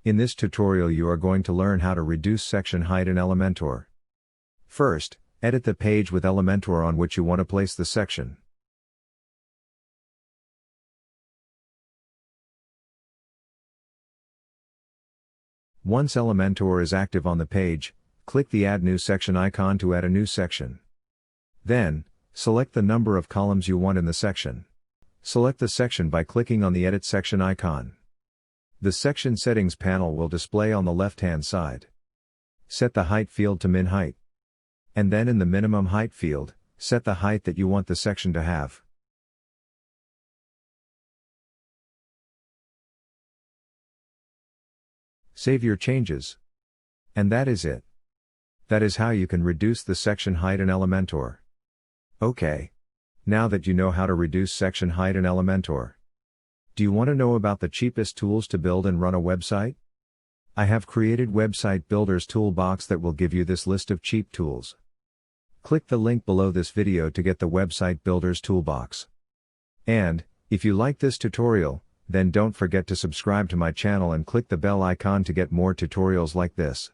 In this tutorial you are going to learn how to reduce section height in Elementor. First, edit the page with Elementor on which you want to place the section. Once Elementor is active on the page, click the Add New Section icon to add a new section. Then, select the number of columns you want in the section. Select the section by clicking on the Edit Section icon. The Section Settings panel will display on the left-hand side. Set the height field to min height. And then in the minimum height field, set the height that you want the section to have. Save your changes. And that is it. That is how you can reduce the section height in Elementor. Okay. Now that you know how to reduce section height in Elementor, do you want to know about the cheapest tools to build and run a website? I have created Website Builder's Toolbox that will give you this list of cheap tools. Click the link below this video to get the Website Builder's Toolbox. And, if you like this tutorial, then don't forget to subscribe to my channel and click the bell icon to get more tutorials like this.